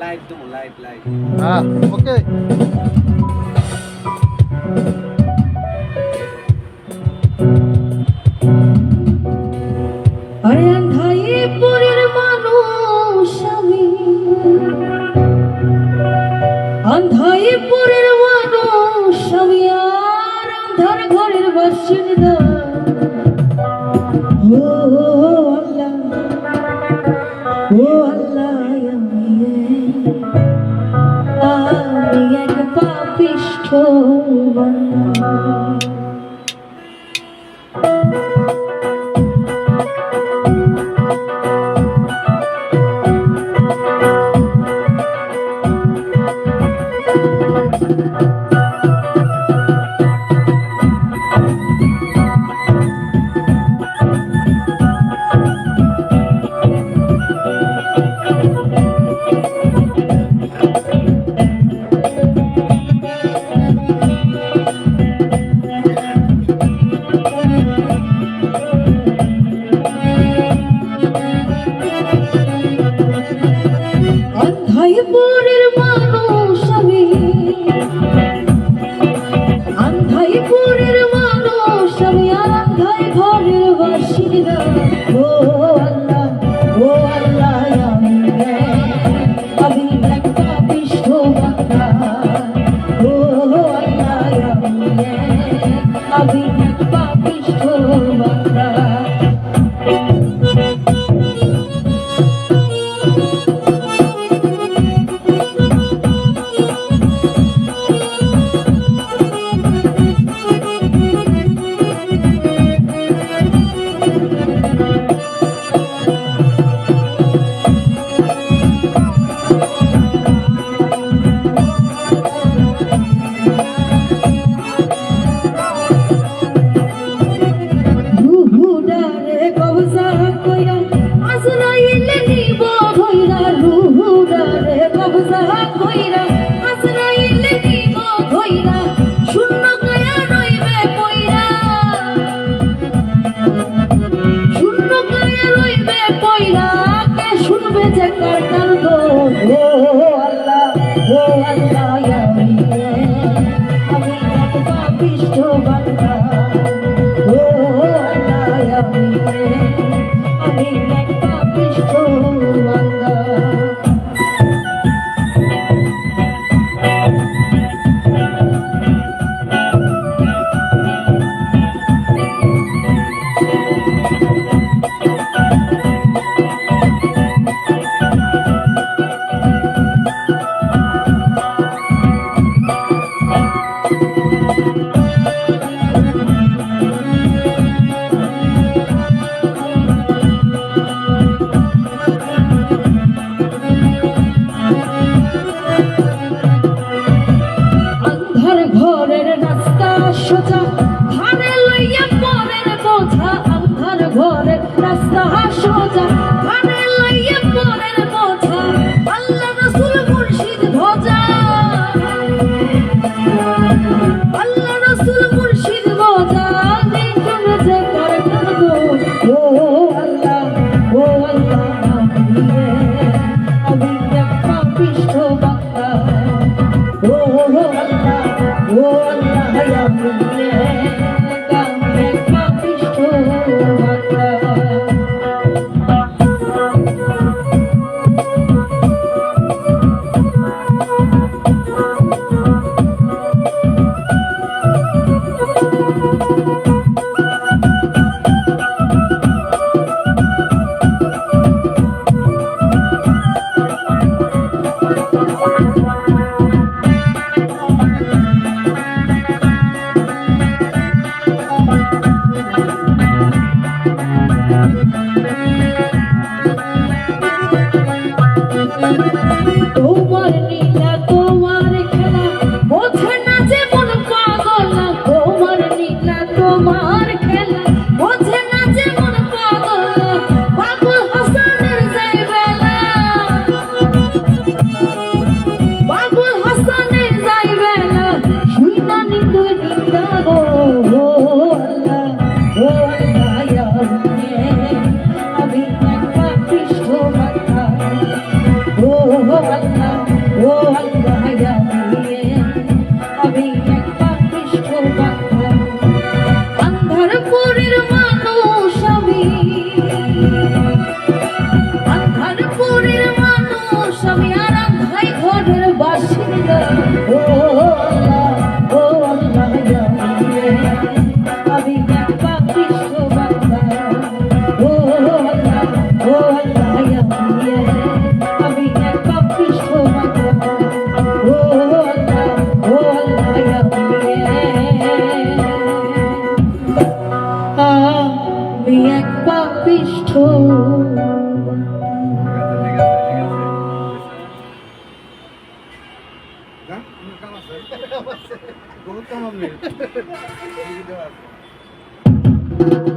Live দেবো, live live. হ্যাঁ, ওকে। আরে আন্ধাইপুরের মানুষ আমি, আন্ধাইপুরের মানুষ আমি, আর আন্ধার ঘরের বাসিন্দা। ও আল্লাহ, ও আল্লাহ, আমি এক পাপিষ্ঠ বান্দা। আন্ধাইপুরের মানুষ আমি, আন্ধাইপুরের মানুষ আমি, আর আন্ধাই ঘরের বাসিন্দা। ও আল্লাহ, ও আল্লাহ, আমি এক পাপিষ্ঠ বান্দা। ও আল্লাহ, আমি এক পাপিষ্ঠ বান্দা। ঘরের রাস্তা সোজা, ঘরে লইয়া পরের বোঝা। আন্ধার ঘরের রাস্তা সোজা, ঘরে লইয়া পরের বোঝা। আল্লাহ রাসূল মুর্শিদ ভজা, আল্লাহ রাসূল মুর্শিদ ভজা। দেখুন যে করে কাঁদো, ও আল্লাহ, ও আল্লাহ, আমি এক পাপিষ্ঠ বান্দা। ও আল্লাহ, ও আল্লাহ, আমি এক পাপিষ্ঠ বান্দা। তোমার নীলা, তোমার খেলা, বোঝে না যে মন পাগল। তোমার নীলা, তোমার খেলা, বোঝে না যে মন পাগল। বাবুল হাসানের যাই বেলা, বাবুল হাসানের যাই বেলা। শুই না নিন্দু নিন্দা গো, ও আল্লাহ, ও আল্লাহ, আমি এক পাপিষ্ঠ বান্দা। ও আল্লাহ, পৃষ্ঠ বহুত কাম আছে